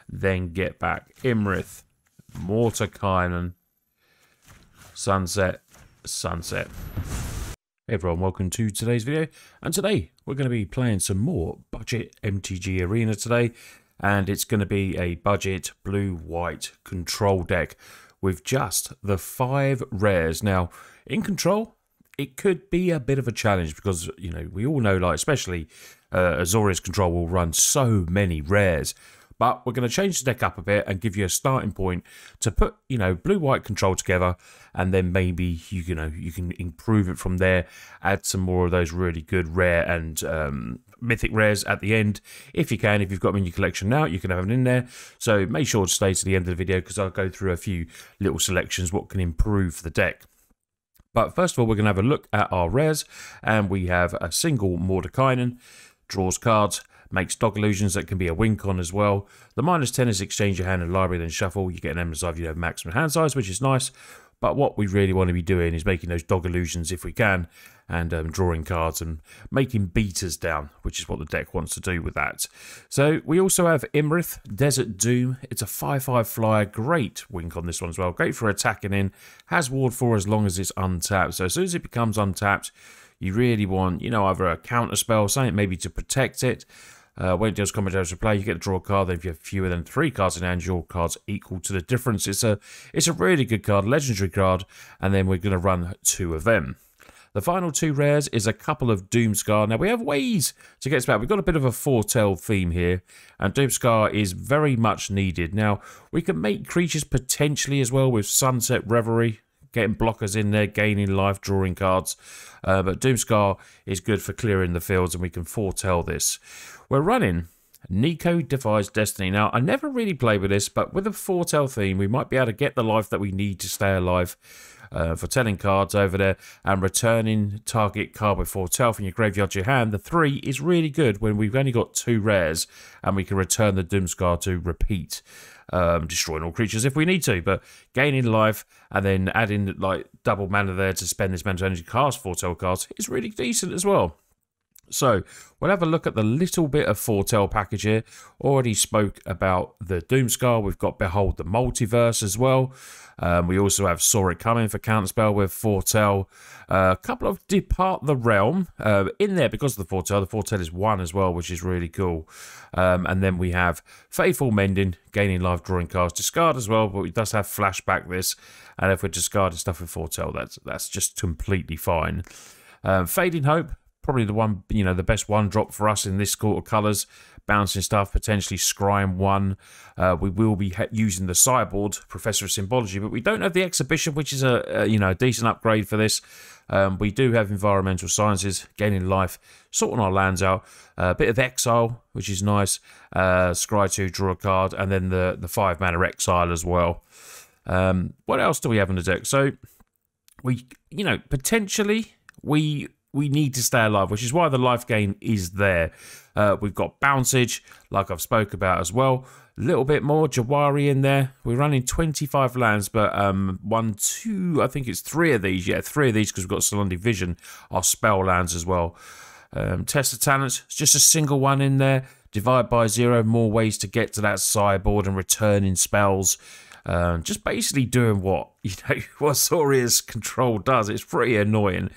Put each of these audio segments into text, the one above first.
then get back Imrith, Mortakainen, Sunset, Sunset. Hey everyone, welcome to today's video, and today we're going to be playing some more budget MTG Arena today, and it's going to be a budget blue-white control deck with just the 5 rares. Now, in control, it could be a bit of a challenge because, you know, we all know, like, especially Azorius Control will run so many rares. But we're going to change the deck up a bit and give you a starting point to put, you know, blue-white control together, and then maybe you can improve it from there. Add some more of those really good rare and mythic rares at the end, if you can. If you've got them in your collection now, you can have them in there. So make sure to stay to the end of the video because I'll go through a few little selections what can improve the deck. But first of all, we're going to have a look at our rares, and we have a single Mortakainen, draws cards, makes dog illusions that can be a wink on as well. The -10 is exchange your hand and library, then shuffle. You get an emblem if you have maximum hand size, which is nice. But what we really want to be doing is making those dog illusions if we can, and drawing cards and making beaters down, which is what the deck wants to do with that. So we also have Imrith, Desert Doom. It's a 5/5 flyer. Great wink on this one as well. Great for attacking in. Has ward 4 as long as it's untapped. So as soon as it becomes untapped, you really want, you know, either a counter spell, something maybe to protect it. When it does commentaries to play, you get to draw a card. Then if you have fewer than 3 cards in hand, your cards equal to the difference. It's a really good card, legendary card, and then we're going to run 2 of them. The final 2 rares is a couple of Doomscar. Now, we have ways to get this back. We've got a bit of a foretell theme here, and Doomscar is very much needed. Now, we can make creatures potentially as well with Sunset Reverie, getting blockers in there, gaining life, drawing cards. But Doomscar is good for clearing the fields, and we can foretell this. We're running Nico Defies Destiny. Now, I never really played with this, but with a foretell theme, we might be able to get the life that we need to stay alive. For telling cards over there and returning target card with foretell from your graveyard to your hand. The 3 is really good when we've only got 2 rares, and we can return the Doomscar to repeat. Destroying all creatures if we need to, but gaining life and then adding like double mana there to spend this mental energy cast foretell cards is really decent as well. So we'll have a look at the little bit of foretell package here. Already spoke about the Doomscar. We've got Behold the Multiverse as well. We also have Saw It Coming for counterspell with foretell. A couple of Depart the Realm in there because of the foretell. The foretell is 1 as well, which is really cool. And then we have Faithful Mending, gaining life, drawing cards. Discard as well, but it does have flashback this. And if we're discarding stuff with foretell, that's just completely fine. Fading Hope. Probably the one, you know, the best 1-drop for us in this sort of colours. Bouncing stuff, potentially Scrying 1. We will be using the sideboard, Professor of Symbology, but we don't have the Exhibition, which is a decent upgrade for this. We do have Environmental Sciences, gaining life, sorting our lands out. A bit of Exile, which is nice. Scry 2, draw a card, and then the 5 mana Exile as well. What else do we have in the deck? So we, you know, potentially we need to stay alive, which is why the life gain is there. We've got Bouncage, like I've spoke about as well. A little bit more Jawari in there. We're running 25 lands, but 1, 2, I think it's 3 of these. Yeah, 3 of these because we've got Salon Vision, our spell lands as well. Test of Talents, it's just a single one in there. Divide by 0, more ways to get to that sideboard and returning spells. Just basically doing what, you know, what Azorius Control does. It's pretty annoying.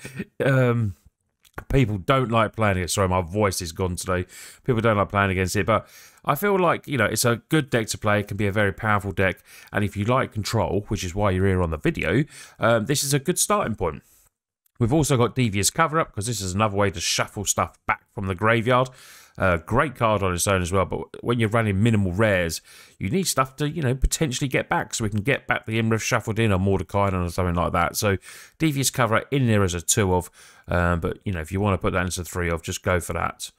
People don't like playing it. Sorry, my voice is gone today. People don't like playing against it, but I feel like, you know, it's a good deck to play. It can be a very powerful deck, and if you like control, which is why you're here on the video, this is a good starting point. We've also got Devious Cover-Up, because this is another way to shuffle stuff back from the graveyard. Great card on its own as well, but when you're running minimal rares, you need stuff to, you know, potentially get back, so we can get back the Imrith shuffled in, or Mortakainen or something like that. So Devious Cover in there as a 2 of, but, you know, if you want to put that into 3 of, just go for that.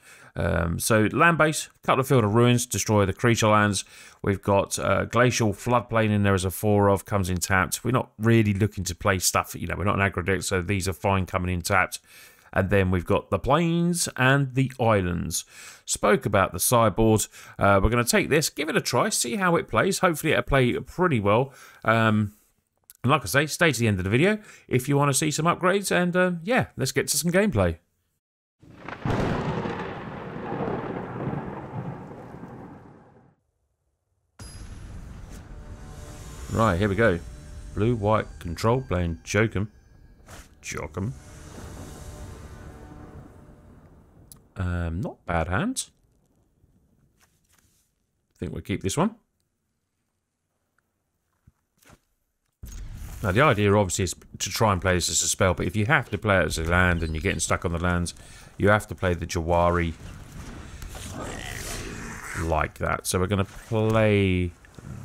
So land base, couple of Field of Ruins, destroy the creature lands. We've got Glacial Floodplain in there as a 4 of, comes in tapped. We're not really looking to play stuff, you know, we're not an aggro deck, so these are fine coming in tapped. And then we've got the plains and the islands. Spoke about the sideboard. We're going to take this, give it a try, see how it plays. Hopefully it'll play pretty well. And like I say, stay to the end of the video if you want to see some upgrades. And yeah, let's get to some gameplay. Right, here we go. Blue-white control playing Jokum. Not bad hands. I think we'll keep this one. Now, the idea obviously is to try and play this as a spell, but if you have to play it as a land and you're getting stuck on the lands, you have to play the Jawari like that. So we're going to play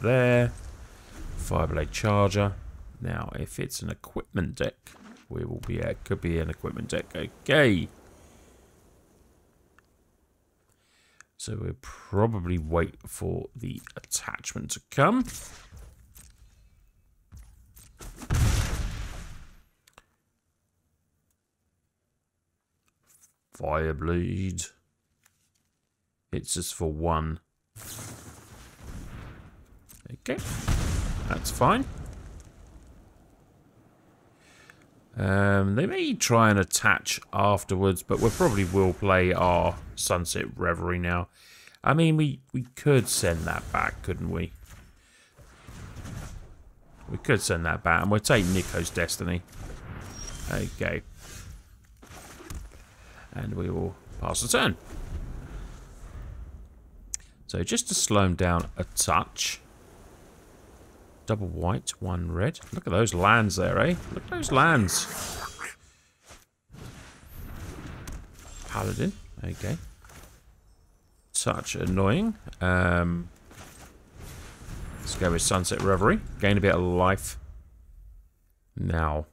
there. Fireblade Charger. Now, if it's an equipment deck, we will be. It could be an equipment deck. Okay. So we'll probably wait for the attachment to come. Fireblade. Hits us for 1. Okay. That's fine. They may try and attach afterwards, but we probably will play our Sunset Reverie now. I mean, we could send that back, couldn't we? We could send that back, and we'll take Nico's Destiny. Okay. And we will pass the turn. So just to slow him down a touch. Double white, 1 red. Look at those lands there, eh? Look at those lands. Paladin. Okay. Touch annoying. Let's go with Sunset Reverie. Gain a bit of life. Now,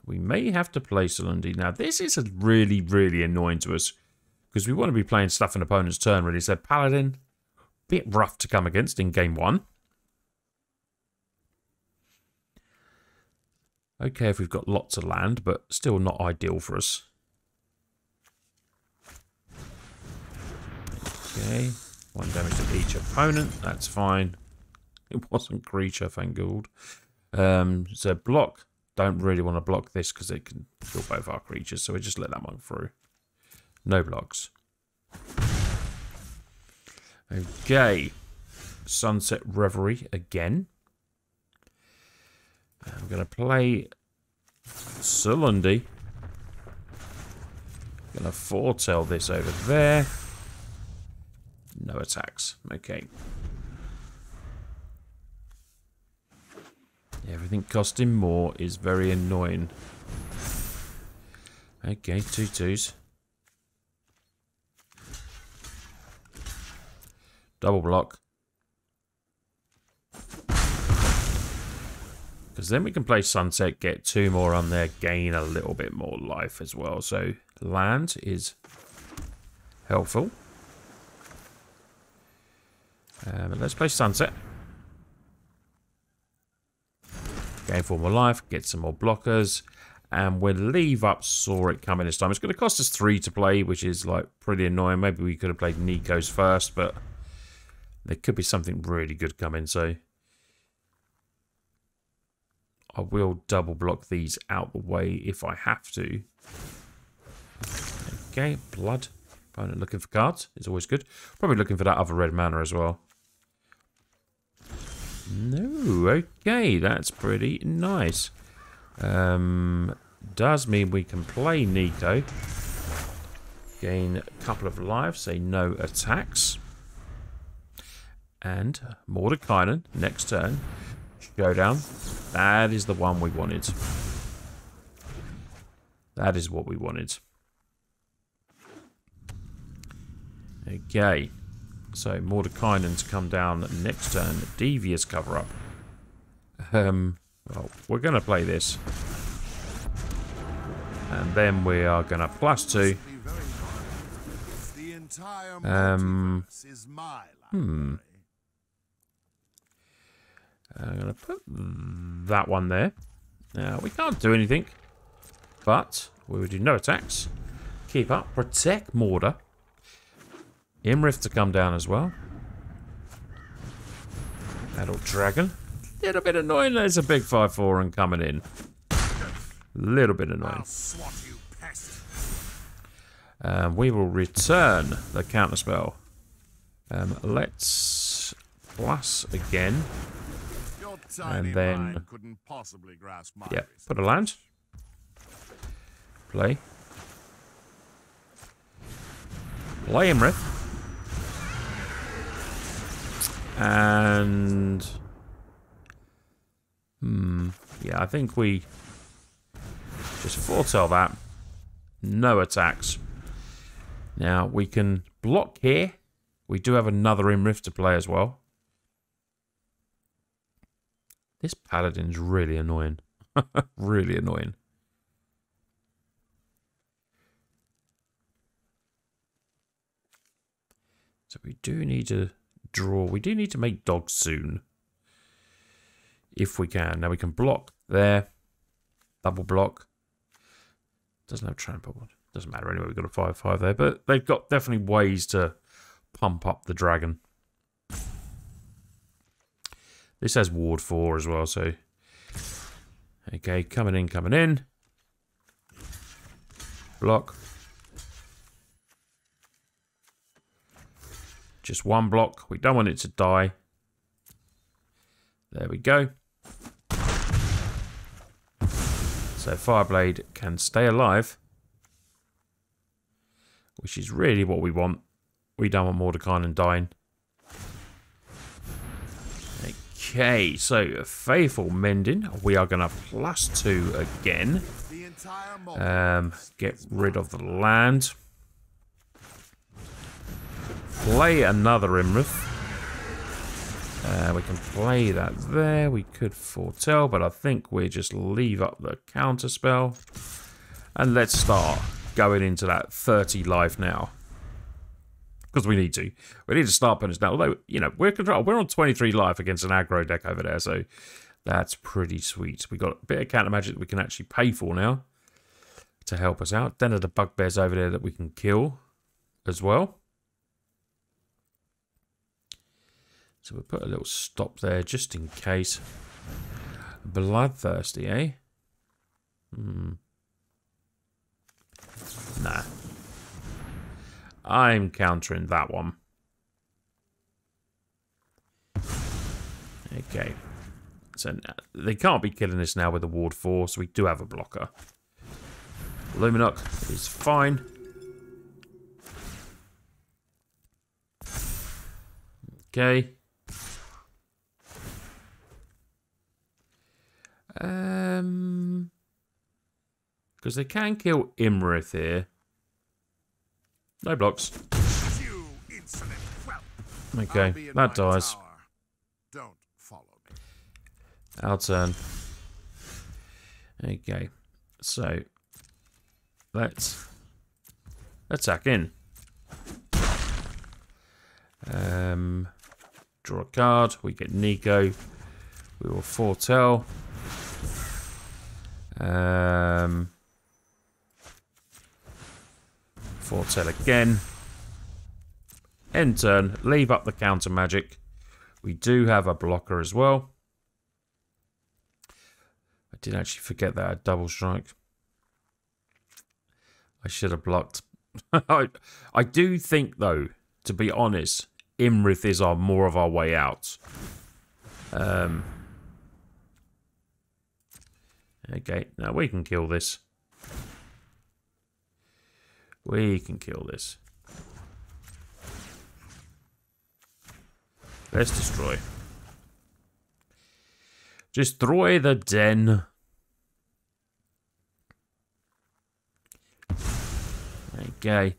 we may have to play Salundi. Now, this is really, really annoying to us. Because we want to be playing stuff in opponent's turn, really. So, Paladin, bit rough to come against in game 1. Okay, if we've got lots of land, but still not ideal for us. Okay, 1 damage to each opponent. That's fine. It wasn't creature, thank God. So block. Don't really want to block this because it can kill both our creatures, so we just let that one through. No blocks. Okay. Sunset Reverie again. I'm going to play Salundi. Going to foretell this over there. No attacks. Okay. Everything costing more is very annoying. Okay, 2/2s. Double block. Because then we can play Sunset, get 2 more on there, gain a little bit more life as well. So land is helpful. But let's play Sunset. Gain 4 more life, get some more blockers, and we'll leave up Saw It coming this time. It's going to cost us 3 to play, which is like pretty annoying. Maybe we could have played Nico's first, but there could be something really good coming, so I will double block these out the way if I have to. Okay, blood. Opponent looking for cards is always good. Probably looking for that other red mana as well. No, okay, that's pretty nice. Does mean we can play Nico. Gain a couple of lives, say no attacks. And Mordekainen, next turn. Showdown. That is the one we wanted. That is what we wanted. Okay. So, Mordekainen to come down next turn. Devious cover up. Well, we're going to play this. And then we are going to +2. I'm going to put that one there. Now, we can't do anything. But we will do no attacks. Keep up. Protect Mortar. Imrith to come down as well. Adult Dragon. Little bit annoying. There's a big 5/4 and coming in. Little bit annoying. We will return the counterspell. Let's plus again. And then, yeah, put a land. Play. Play Imrith. And... yeah, I think we just foretell that. No attacks. Now, we can block here. We do have another Imrith to play as well. This Paladin's really annoying. Really annoying. So we do need to draw. We do need to make dogs soon. If we can. Now we can block there. Double block. Doesn't have trample. Doesn't matter anyway. We've got a 5/5 there. But they've got definitely ways to pump up the dragon. This has ward 4 as well, so... Okay, coming in, coming in. Block. Just one block. We don't want it to die. There we go. So Fireblade can stay alive. Which is really what we want. We don't want Mordekainen dying. Okay, so Faithful Mending. We are going to +2 again. Get rid of the land. Play another Imrith. We can play that there. We could foretell, but I think we just leave up the counter spell. And let's start going into that 30 life now. Because we need to. We need to start putting this down. Although, you know, we're on 23 life against an aggro deck over there, so that's pretty sweet. We got a bit of counter magic that we can actually pay for now to help us out. Then there's the bugbears over there that we can kill as well. So we'll put a little stop there just in case. Bloodthirsty, eh? Nah. I'm countering that one. Okay. So they can't be killing us now with the ward 4, so we do have a blocker. Luminok is fine. Okay. Because they can kill Imrith here. No blocks. Okay, that dies. Don't follow me. Our turn. Okay, so let's attack in. Draw a card. We get Nico. We will foretell. Foretell again. End turn. Leave up the counter magic. We do have a blocker as well. I did actually forget that I had double strike. I should have blocked. I do think, though, to be honest, Imrith is more of our way out. Okay, now we can kill this. We can kill this. Let's destroy. Destroy the den. Okay.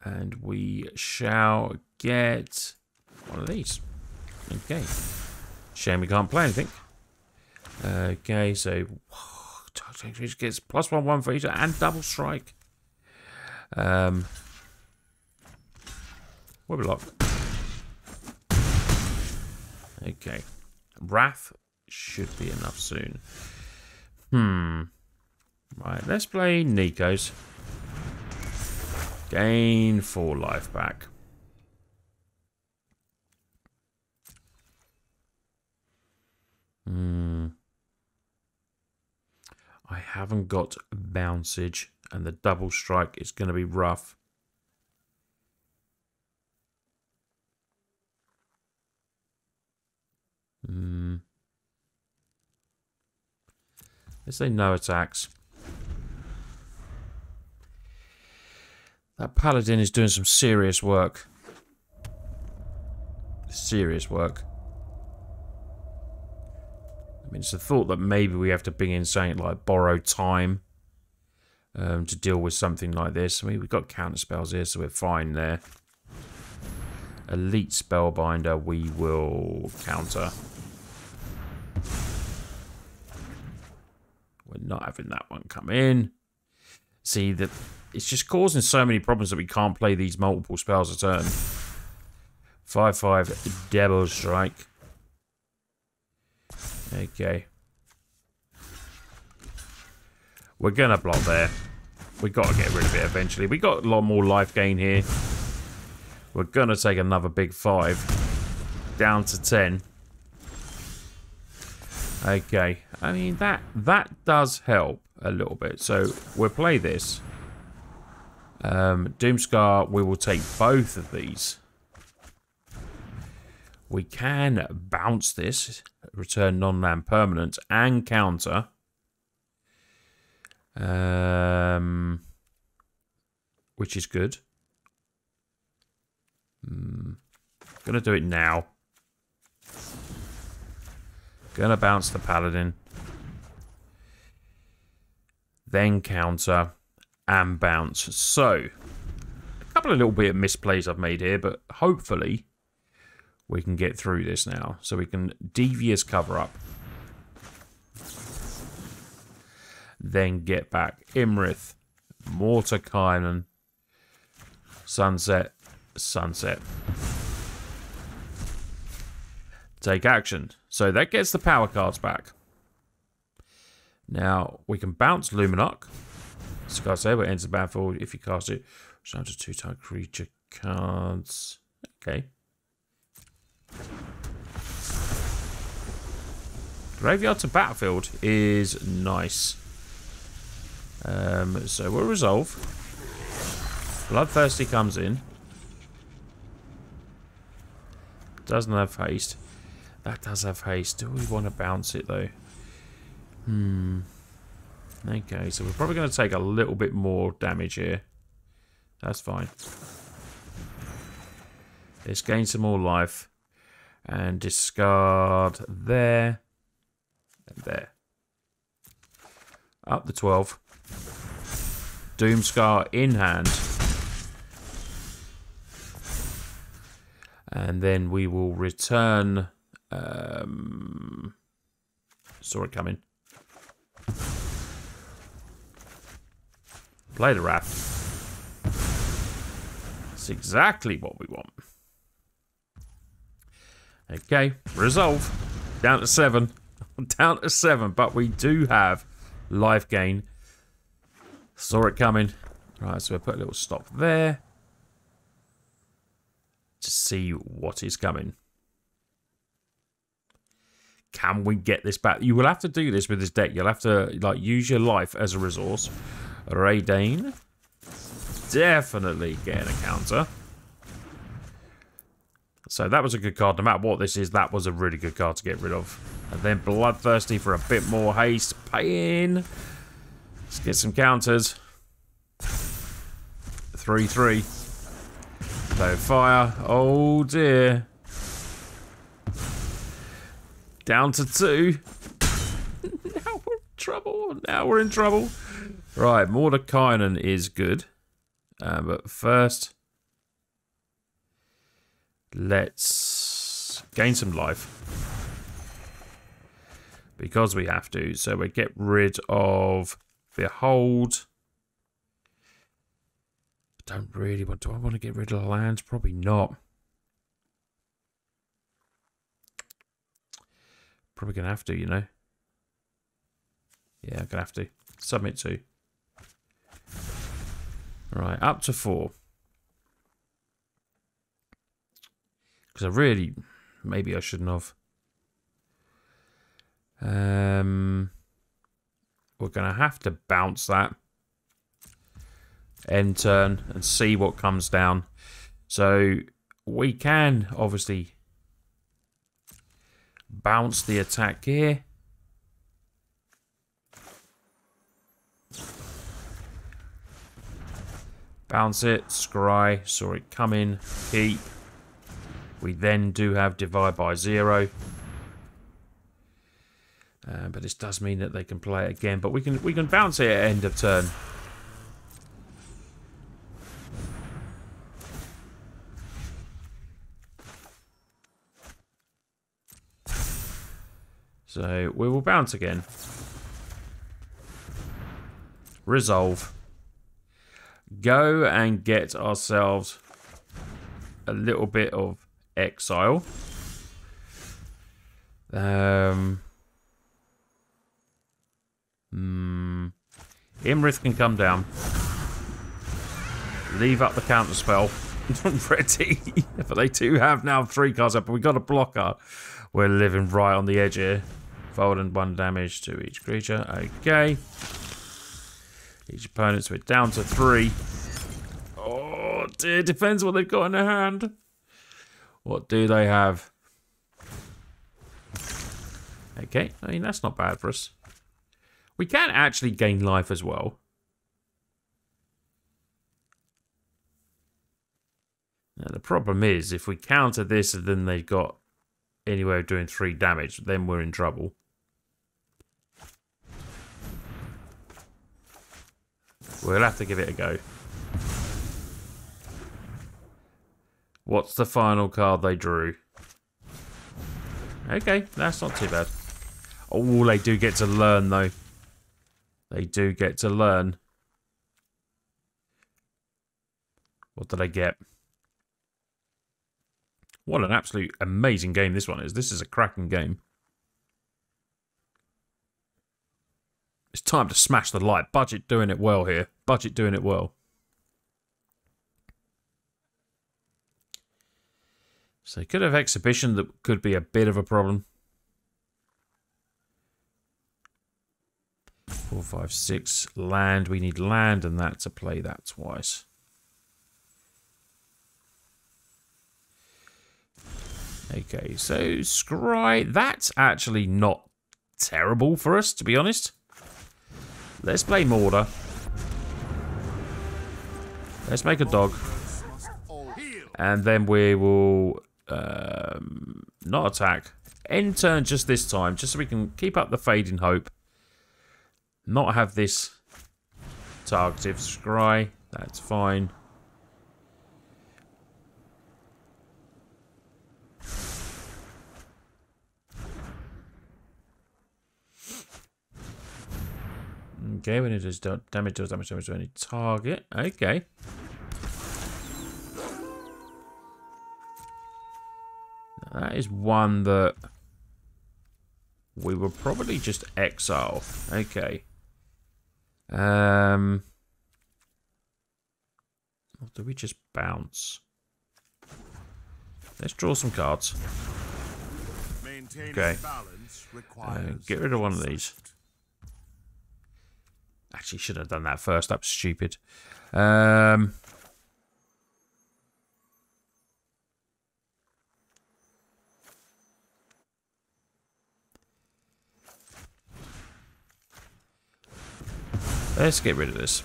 And we shall get one of these. Okay. Shame we can't play anything. Okay, so gets +1/1 for each and double strike. We'll okay. Wrath should be enough soon. Right, let's play Nico's. Gain 4 life back. I haven't got Bouncage, and the double strike is going to be rough. Let's say no attacks. That paladin is doing some serious work. Serious work. I mean, it's a thought that maybe we have to bring in something like borrowed time to deal with something like this. I mean, we've got counter spells here, so we're fine there. Elite Spellbinder, we will counter. We're not having that one come in. See, that it's just causing so many problems that we can't play these multiple spells a turn. 5/5 Devil Strike. Okay. We're gonna block there. We gotta get rid of it eventually. We got a lot more life gain here. We're gonna take another big 5. Down to 10. Okay. I mean, that does help a little bit. So we'll play this. Doomscar, we will take both of these. We can bounce this, return non-land permanent, and counter. Which is good. Gonna do it now. Gonna bounce the paladin. Then counter and bounce. So, a couple of little bit of misplays I've made here, but hopefully we can get through this now. So we can devious cover up. Then get back Imrith, Mortakainen, Sunset, Sunset. Take action. So that gets the power cards back. Now we can bounce Luminarch. Scar Saber enters the battlefield if you cast it. Down to 2-type creature cards. Okay. Graveyard to battlefield is nice. So we'll resolve. Bloodthirsty comes in. Doesn't have haste. That does have haste. Do we want to bounce it though? Okay, so we're probably going to take a little bit more damage here. That's fine. Let's gain some more life. And discard there. And there. Up to 12. Doomscar in hand. And then we will return... saw it coming. Play the Wrath. That's exactly what we want. Okay, resolve. Down to 7. Down to 7, but we do have life gain. Saw it coming. Right, so we'll put a little stop there. To see what is coming. Can we get this back? You will have to do this with this deck. You'll have to like use your life as a resource. Raydane. Definitely getting a counter. So that was a good card. No matter what this is, that was a really good card to get rid of. And then Bloodthirsty for a bit more haste. Pay in. Let's get some counters. 3/3. No fire. Oh dear. Down to 2. Now we're in trouble. Now we're in trouble. Right, Mortakainen is good. But first, let's gain some life. Because we have to. So we get rid of Behold. I don't really want... Do I want to get rid of the lands? Probably not. Probably going to have to, you know. Yeah, I'm going to have to. Submit to. Right, up to 4. Because I really... Maybe I shouldn't have. We're going to have to bounce that. End turn and see what comes down. So we can obviously bounce the attack here. Bounce it, scry, saw it coming, keep. We then do have divide by 0. But this does mean that they can play it again. But we can bounce it at end of turn. So we will bounce again. Resolve. Go and get ourselves a little bit of exile. Imrith can come down. Leave up the counter spell. Ready. But they do have now 3 cards up, but we got a blocker. We're living right on the edge here. Folding 1 damage to each creature. Okay. Each opponent's we're down to 3. Oh dear, depends what they've got in their hand. What do they have? Okay, I mean that's not bad for us. We can actually gain life as well. Now the problem is if we counter this and then they've got any way of doing 3 damage, then we're in trouble. We'll have to give it a go. What's the final card they drew? Okay, that's not too bad. Oh, they do get to learn, though. They do get to learn. What did I get? What an absolute amazing game this one is. This is a cracking game. It's time to smash the light. Budget doing it well here. Budget doing it well. So you could have exhibition that could be a bit of a problem. 4, 5, 6 land. We need land and that to play that twice. Okay, so scry. That's actually not terrible for us, to be honest. Let's play Mortar. Let's make a dog. And then we will not attack. End turn just this time, just so we can keep up the fading hope. Not have this targetive scry. That's fine. Okay, when it does damage to any target. Okay. Now that is one that we will probably just exile. Okay. Or do we just bounce? Let's draw some cards. Okay. Get rid of one of these. Actually, should have done that first. That was stupid. Let's get rid of this.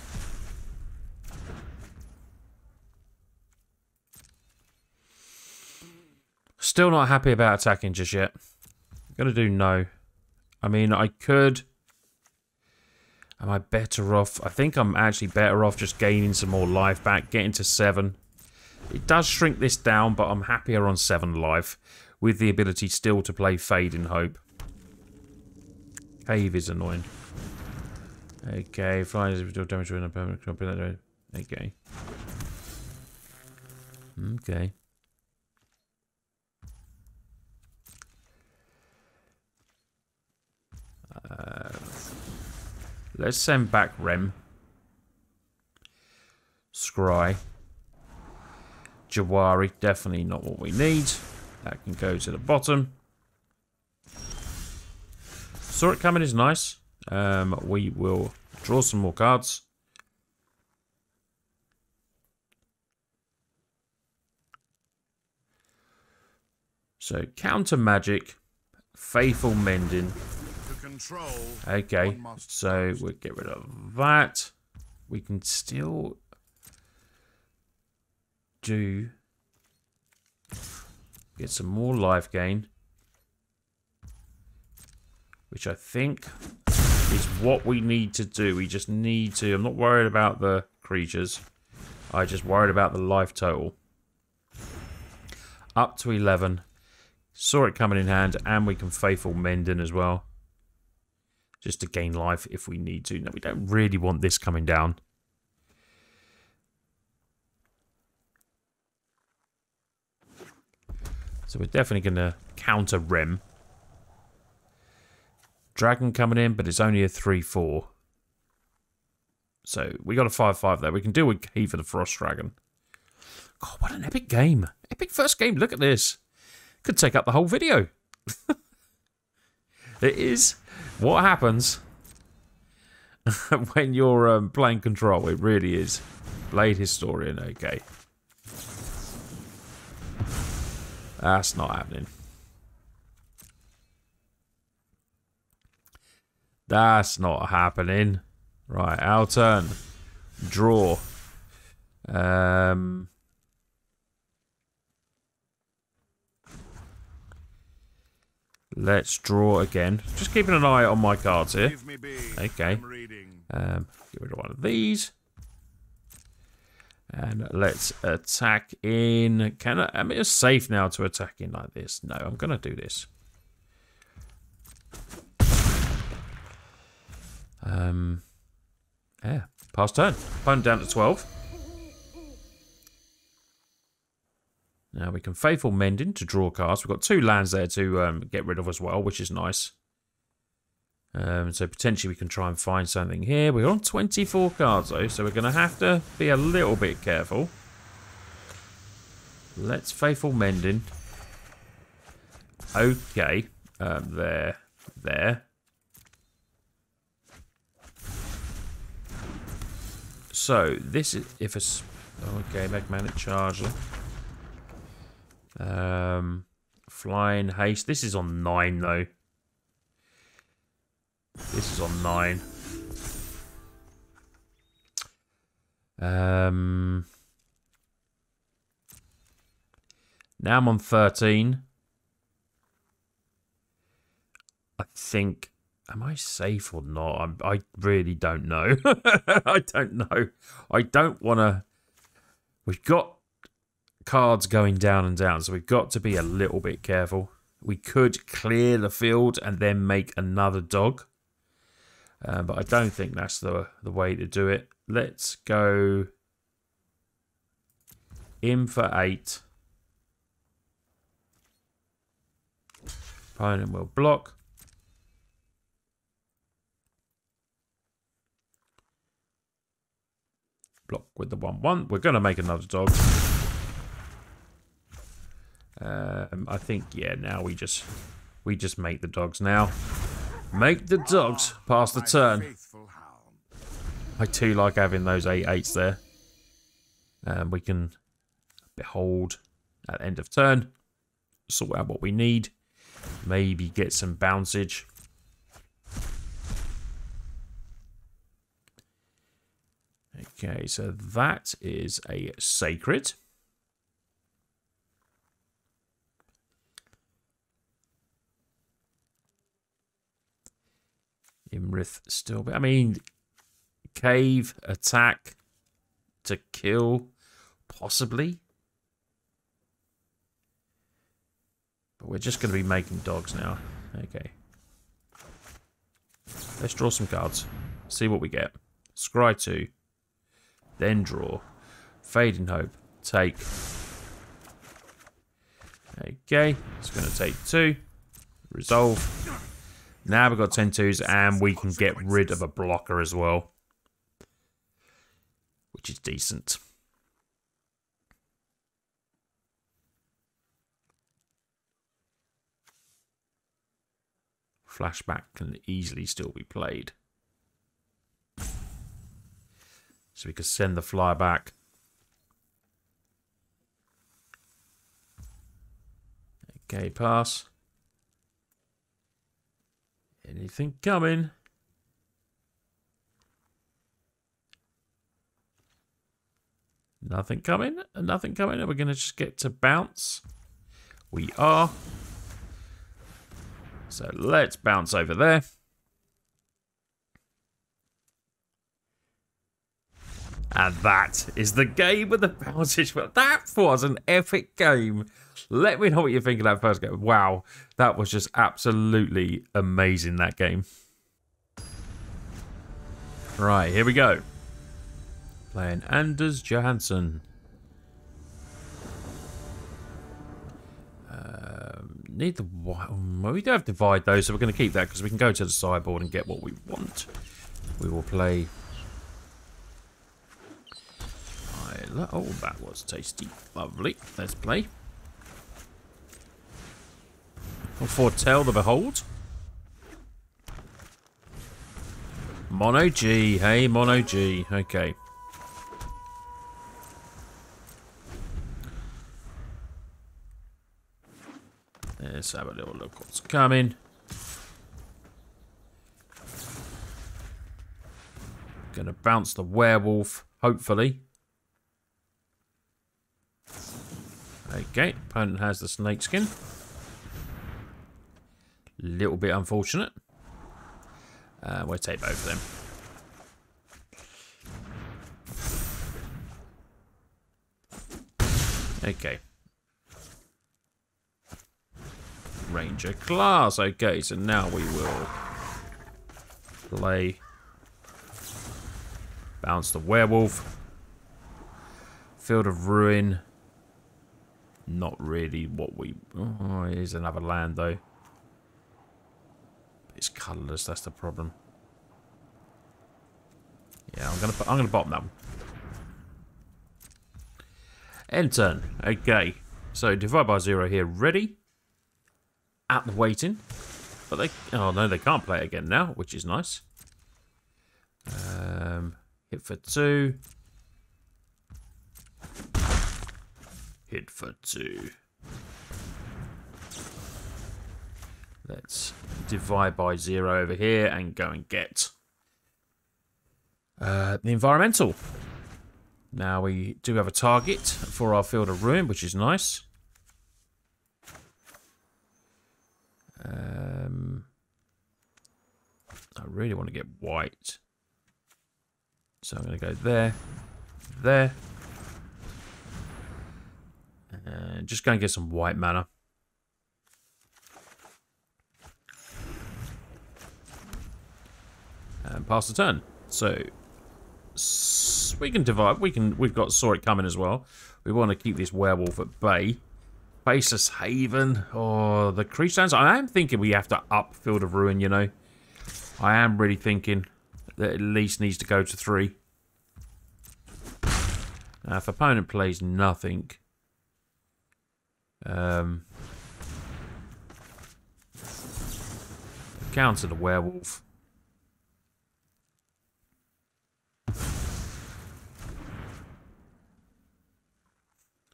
Still not happy about attacking just yet. Gonna do no. I mean, I could... Am I better off? I think I'm actually better off just gaining some more life back, getting to 7. It does shrink this down, but I'm happier on 7 life, with the ability still to play Fade in Hope. Cave is annoying. Okay, flying is still damage to a permanent. Okay. Okay. Let's send back Rem. Scry. Jawari, definitely not what we need. That can go to the bottom. Saw it coming is nice. We will draw some more cards. So, counter magic, Faithful Mending. To control, Okay, one must so we'll get rid of that. We can still get some more life gain, which I think is what we need to do. We just need to... I'm not worried about the creatures. I just worried about the life total. Up to 11. Saw it coming in hand, and we can Faithful Mending as well. Just to gain life if we need to. No, we don't really want this coming down. So we're definitely going to counter Rem. Dragon coming in, but it's only a 3/4. So we got a 5/5 there. We can deal with Cave of the Frost Dragon. God, what an epic game. Epic first game. Look at this. Could take up the whole video. It is what happens when you're playing Control. It really is. Blade Historian, okay. That's not happening. That's not happening. Right, our turn. Draw. Let's draw again. Just keeping an eye on my cards here. Okay. Get rid of one of these. And let's attack in. Am I safe now to attack in like this? No, I'm going to do this. Yeah, pass turn. Opponent down to 12. Now we can Faithful Mending to draw cards. We've got 2 lands there to get rid of as well, which is nice. So potentially we can try and find something here. We're on 24 cards though, so we're going to have to be a little bit careful. Let's Faithful Mending. Okay, there. So this is if a okay, Magnetic Charger. Flying Haste. This is on 9 though. This is on 9. Now I'm on 13. I think... Am I safe or not? I really don't know. I don't know. I don't want to... We've got cards going down and down, so we've got to be a little bit careful. We could clear the field and then make another dog. But I don't think that's the way to do it. Let's go in for 8. Opponent will block. Block with the 1/1. We're going to make another dog. I think, yeah, now we just make the dogs now. Make the dogs pass the turn. I too like having those 8/8s there. We can behold at the end of turn. Sort out what we need. Maybe get some bouncage. Okay, so that is a Sacred. Imrith still... I mean, Cave, attack, to kill, possibly. But we're just going to be making dogs now. Okay. Let's draw some cards. See what we get. Scry 2. Then draw. Fading Hope. Take. Okay. It's going to take 2. Resolve. Now we've got 10 twos and we can get rid of a blocker as well. Which is decent. Flashback can easily still be played. So we could send the flyer back. Okay, pass. Anything coming? Nothing coming? Nothing coming? Are we going to just get to bounce? We are. So let's bounce over there. And that is the game with the bounces. That was an epic game. Let me know what you think of that first game. Wow, that was just absolutely amazing, that game. Right, here we go. Playing Anders Johansson. Need the... Well, we do have divide though, so we're going to keep that because we can go to the sideboard and get what we want. We will play... Oh, that was tasty. Lovely. Let's play. Foretell the Behold. Mono G. Hey, Mono G. Okay. Let's have a little look what's coming. Gonna bounce the werewolf, hopefully. Okay, opponent has the snakeskin. Little bit unfortunate. We'll take both of them. Okay. Ranger class. Okay, so now we will play. Bounce the werewolf. Field of Ruin. Not really what we... Oh, here's another land though. It's colourless, that's the problem. Yeah, I'm gonna bottom that one. End turn. Okay. So divide by 0 here, ready. At the waiting. But they... Oh no, they can't play it again now, which is nice. Hit for 2. Hit for 2. Let's divide by 0 over here and go and get the environmental. Now we do have a target for our Field of Ruin, which is nice. I really want to get white. So I'm going to go there, there. And just go and get some white mana. And pass the turn. So we can divide. We've got Saw It coming as well. We want to keep this werewolf at bay. Faceless Haven. Oh, the creature lands. I am thinking we have to up Field of Ruin, you know. I am really thinking that at least needs to go to 3. Now, if opponent plays nothing... counter the werewolf.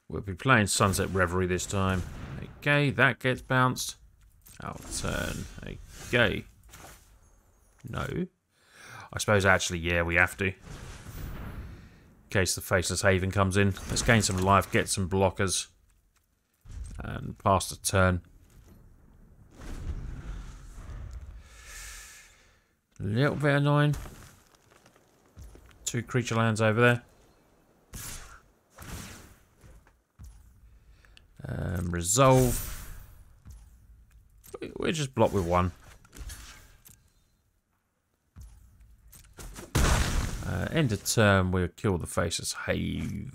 We'll be playing Sunset Reverie this time. Okay, that gets bounced. I'll turn. Okay. No. I suppose actually, yeah, we have to. In case the Faceless Haven comes in. Let's gain some life, get some blockers. And pass the turn. A little bit annoying. 2 creature lands over there. Resolve. We'll just block with 1. End of turn, we'll kill the Faceless Haven.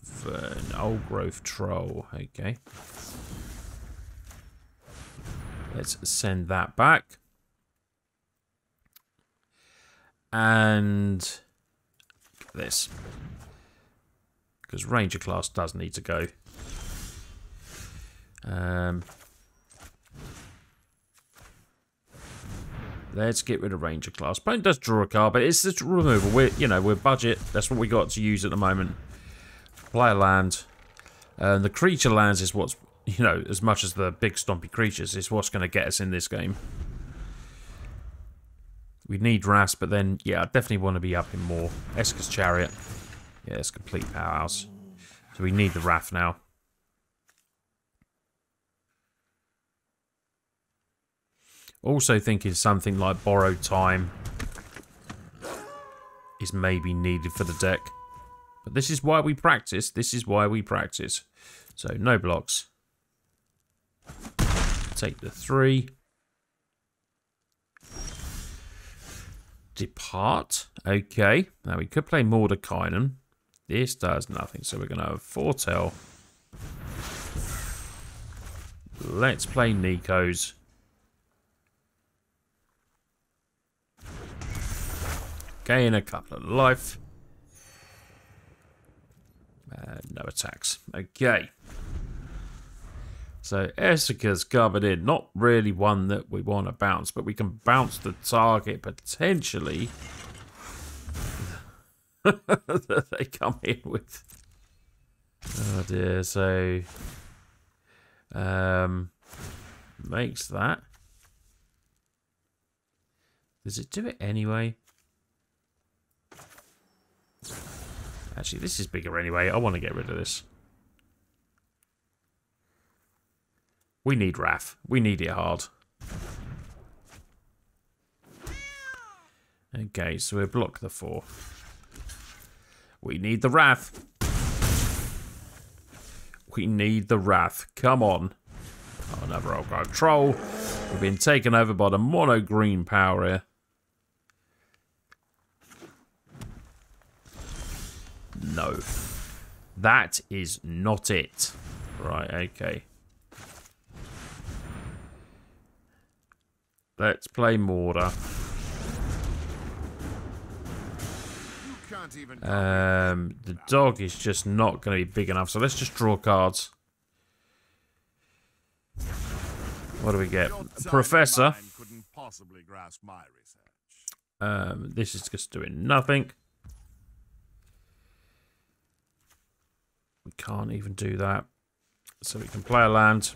Old Growth Troll. Okay. Let's send that back. And this. Because Ranger class does need to go. Let's get rid of Ranger class. Opponent does draw a card, but it's just removal. We're budget. That's what we got to use at the moment. Play a land. The creature lands is what's, as much as the big stompy creatures, is what's going to get us in this game. We need Ras, but then, yeah, I definitely want to be up in more. Esker's Chariot. Yeah, it's complete powerhouse. So we need the Wrath now. Also thinking something like Borrowed Time is maybe needed for the deck. But this is why we practice. This is why we practice. So, no blocks. Take the 3. Depart. Okay. Now, we could play Mordekainen. This does nothing. So, we're going to have Foretell. Let's play Nikos. Gain a couple of life. No attacks. Okay. So Esker's covered in. Not really one that we want to bounce, but we can bounce the target potentially that they come in with. Oh dear. So makes that. Does it do it anyway? Actually, this is bigger anyway. I want to get rid of this. We need Wrath. We need it hard. Okay, so we'll block the 4. We need the Wrath. We need the Wrath. Come on. Oh, another old Control. We've been taken over by the mono green power here. No. That is not it. Right, okay. Let's play Mortar. The dog is just not going to be big enough, so let's just draw cards. What do we get? Professor. This is just doing nothing. We can't even do that. So we can play a land.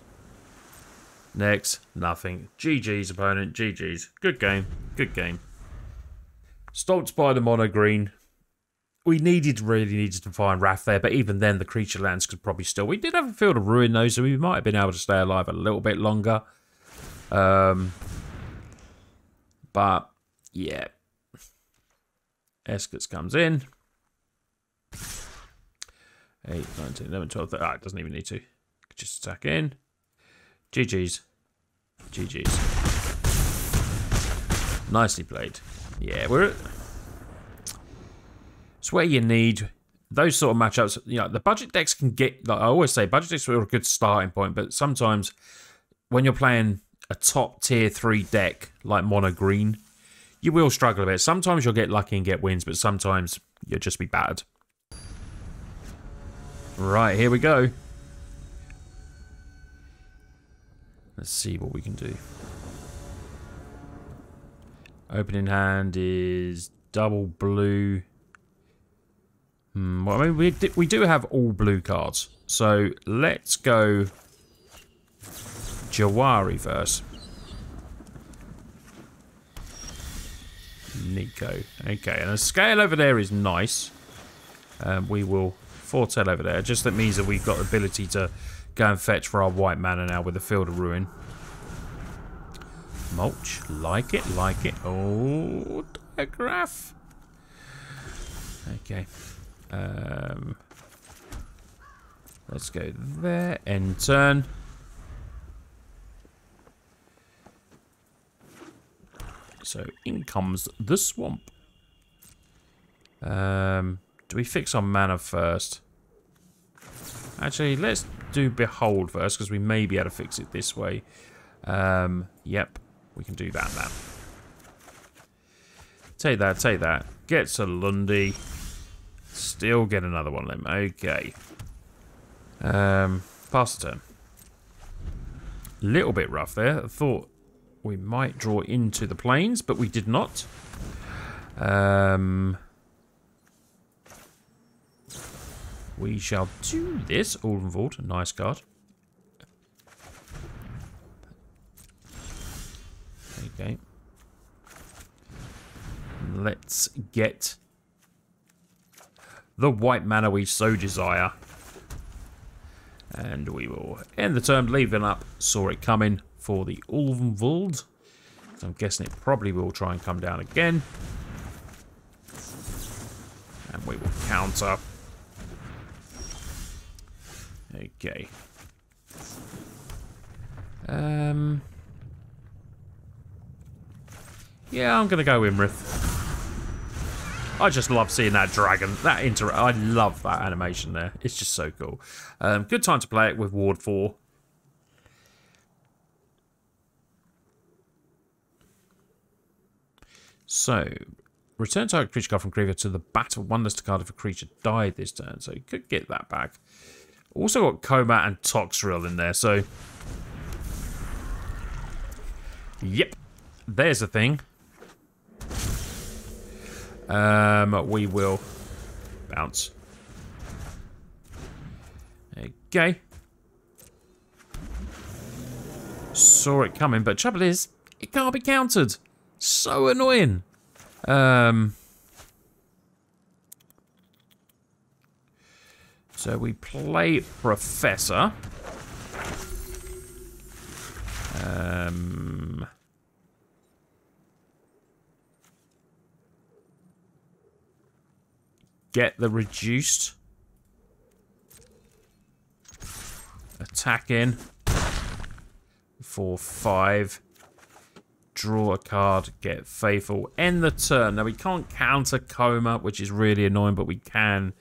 Next, nothing. GG's, opponent. GG's. Good game. Good game. Stopped by the mono green. We really needed to find Wrath there, but even then the creature lands could probably still... We did have a Field of Ruin though, so we might have been able to stay alive a little bit longer. But, yeah. Esker's comes in. 8, 19, 11, 12, 13. Ah, it doesn't even need to. Just attack in. GG's. GG's. Nicely played. Yeah, it's where you need those sort of matchups. You know, the budget decks can get, like I always say, budget decks are a good starting point, but sometimes when you're playing a top tier 3 deck like mono green, you will struggle a bit. Sometimes you'll get lucky and get wins, but sometimes you'll just be battered. Right, here we go. Let's see what we can do. Opening hand is double blue. Well, I mean, we do have all blue cards. So let's go Jawari first. Nico. Okay, and the scale over there is nice. We will foretell over there. Just that means that we've got the ability to go and fetch for our white mana now with the Field of Ruin. Mulch. Like it, like it. Oh, diagraph. Okay. Let's go there. End turn. So in comes the swamp. Do we fix our mana first? Actually, let's do Behold first, because we may be able to fix it this way. Yep, we can do that now. Take that, take that. Get Salundi. Still get another one of them. Okay. Pass the turn. Little bit rough there. I thought we might draw into the plains, but we did not. We shall do this. Ulvenvold, nice card. Let's get the white mana we so desire. And we will end the turn, leaving up Saw It Coming for the Ulvenwald. So I'm guessing it probably will try and come down again. And we will counter. Okay. Yeah, I'm going to go Imrith. I just love seeing that dragon. I love that animation there. It's just so cool. Good time to play it with Ward 4. So, return target creature card from graveyard to the battle. One list card if a creature died this turn. So you could get that back. Also got Coma and Toxrill in there. So, yep. There's a thing. We will bounce. Okay. Saw it coming, but trouble is, it can't be countered. So annoying. So we play Professor. Get the reduced. Attack in. 4/5. Draw a card, get Faithful. End the turn. Now we can't counter Coma, which is really annoying, but we can't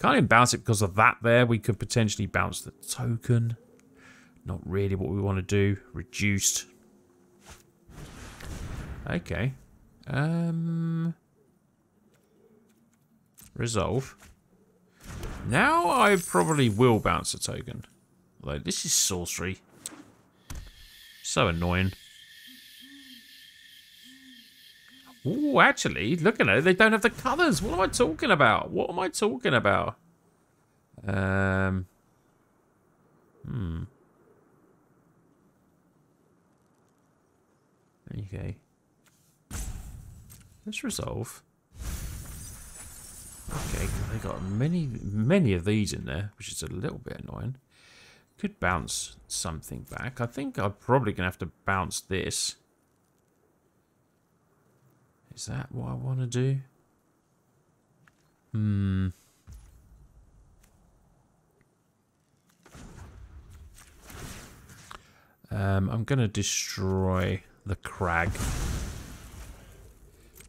even bounce it because of that there. We could potentially bounce the token. Not really what we want to do. Reduced. Okay. Resolve. Now I probably will bounce a token. Although this is sorcery. So annoying. Oh, actually, look at it. They don't have the colours. What am I talking about? What am I talking about? Okay. Let's resolve. Okay, they got many of these in there, which is a little bit annoying. Could bounce something back. I think I'm probably going to have to bounce this. Is that what I want to do? I'm going to destroy the crag.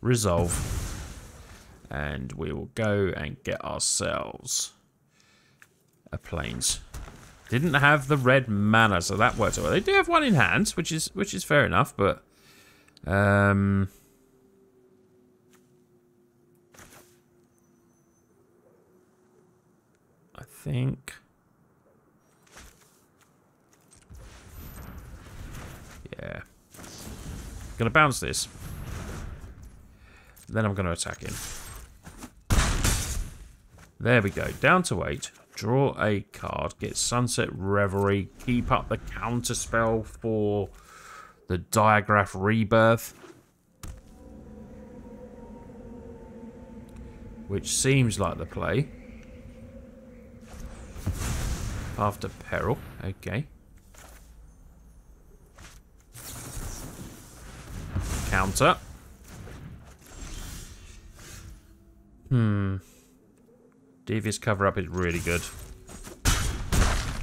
Resolve. And we will go and get ourselves a Plains. Didn't have the red mana, so that worked out. They do have one in hand, which is fair enough, but I think yeah. Gonna bounce this. Then I'm gonna attack him. There we go. Down to 8. Draw a card. Get Sunset Reverie. Keep up the counter spell for the Diagraph Rebirth. Which seems like the play. After Peril. Okay. Counter. Devious cover-up is really good.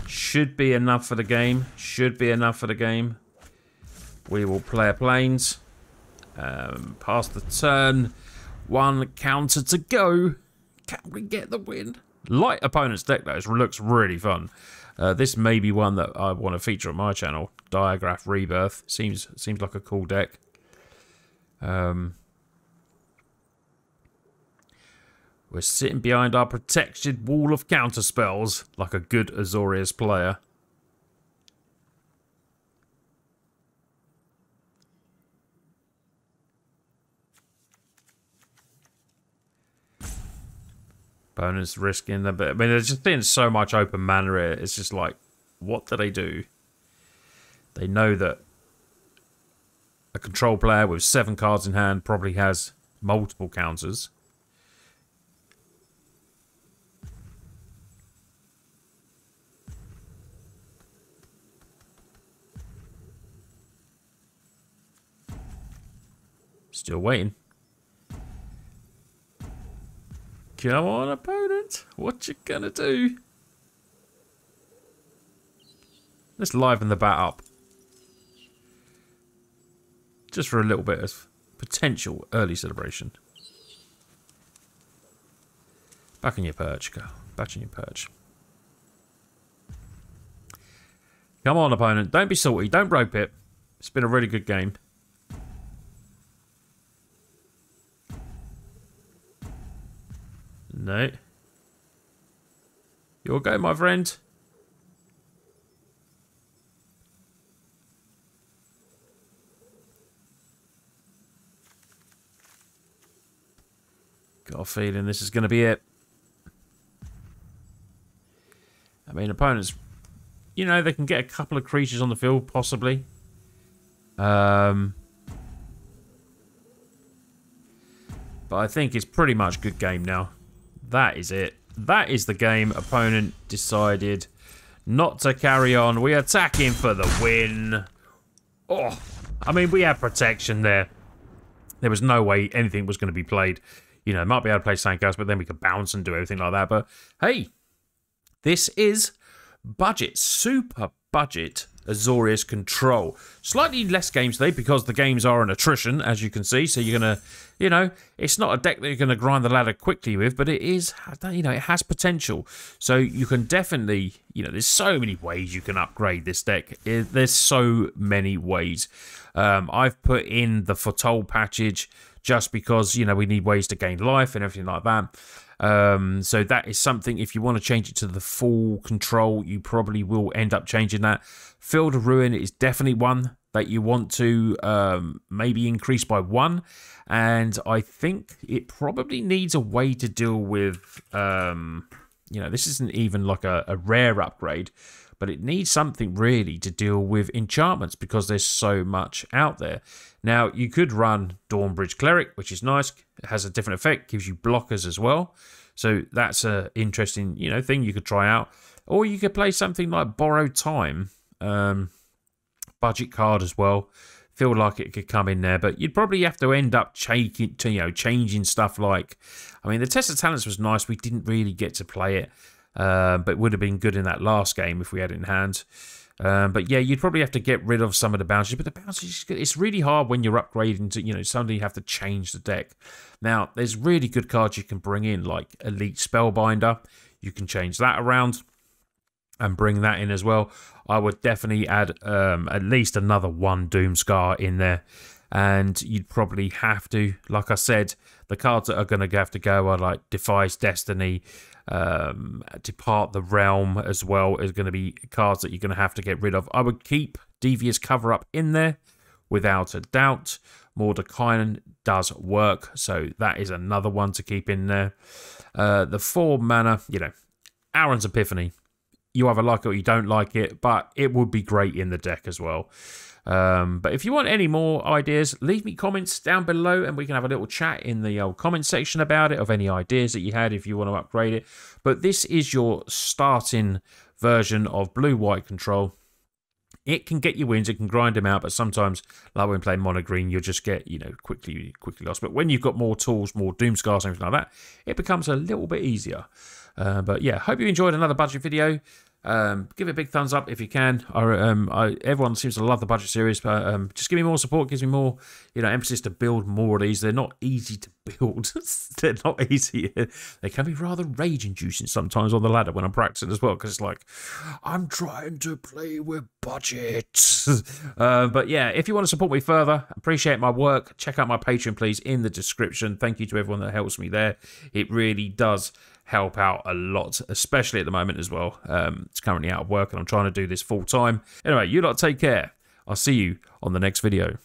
Should be enough for the game. Should be enough for the game. We will play a Plains. Pass the turn. One counter to go. Can we get the win? Light opponent's deck, though. It looks really fun. This may be one that I want to feature on my channel. Diagraph Rebirth. Seems like a cool deck. We're sitting behind our protected wall of counterspells like a good Azorius player. Bonus risking them, but I mean, there's just been so much open mana here. It's just like, what do they do? They know that a control player with 7 cards in hand probably has multiple counters. Still waiting. Come on, opponent. What you gonna do? Let's liven the bat up. Just for a little bit of potential early celebration. Back on your perch, go. Back on your perch. Come on, opponent. Don't be salty. Don't rope it. It's been a really good game. No. Your go, my friend. Got a feeling this is going to be it. I mean, opponents, you know, they can get a couple of creatures on the field, possibly. But I think it's pretty much good game now. That is it. That is the game. Opponent decided not to carry on. We attack him for the win. Oh, I mean, we had protection there. There was no way anything was going to be played. You know, might be able to play something else, but then we could bounce and do everything like that. But hey, this is budget, super budget Azorius Control. Slightly less games today because the games are an attrition, as you can see. So you're going to, you know, it's not a deck that you're going to grind the ladder quickly with, but it is, you know, it has potential. So you can definitely, you know, there's so many ways you can upgrade this deck. There's so many ways. I've put in the foretold package just because, you know, we need ways to gain life and everything like that. So that is something, if you want to change it to the full control, you probably will end up changing that. Field of Ruin is definitely one that you want to maybe increase by 1. And I think it probably needs a way to deal with, you know, this isn't even like a rare upgrade, but it needs something really to deal with enchantments because there's so much out there. Now, you could run Dawnbridge Cleric, which is nice. It has a different effect, gives you blockers as well. So that's an interesting, you know, thing you could try out. Or you could play something like Borrowed Time, budget card as well. Feel like it could come in there, but you'd probably have to end up changing stuff like, I mean, the Test of Talents was nice. We didn't really get to play it. But it would have been good in that last game if we had it in hand. But yeah, you'd probably have to get rid of some of the bounces. But the bounces, it's really hard when you're upgrading to, you know, suddenly you have to change the deck. Now, there's really good cards you can bring in, like Elite Spellbinder. You can change that around and bring that in as well. I would definitely add at least another 1 Doomscar in there. And you'd probably have to, like I said, the cards that are going to have to go are like Defies Destiny, Depart the Realm as well is going to be cards that you're going to have to get rid of. I would keep Devious Cover Up in there without a doubt. Mordekainen does work, so that is another one to keep in there. The 4 mana, you know, Aaron's Epiphany. You either like it or you don't like it, but it would be great in the deck as well. But if you want any more ideas, leave me comments down below and we can have a little chat in the comment section about it, of any ideas that you had if you want to upgrade it. But this is your starting version of blue-white control. It can get you wins, it can grind them out, but sometimes, like when playing mono green, you'll just get, you know, quickly lost. But when you've got more tools, more Doomscars, something like that, it becomes a little bit easier. But yeah, hope you enjoyed another budget video. Give it a big thumbs up if you can. Everyone seems to love the budget series, but just give me more support, gives me more, you know, emphasis to build more of these. They're not easy to build. They're not easy. They can be rather rage-inducing sometimes on the ladder when I'm practicing as well, because it's like, I'm trying to play with budgets. But yeah, if you want to support me further, appreciate my work, check out my Patreon, please, in the description. Thank you to everyone that helps me there. It really does help out a lot, especially at the moment as well. It's currently out of work and I'm trying to do this full time. Anyway, you lot take care. I'll see you on the next video.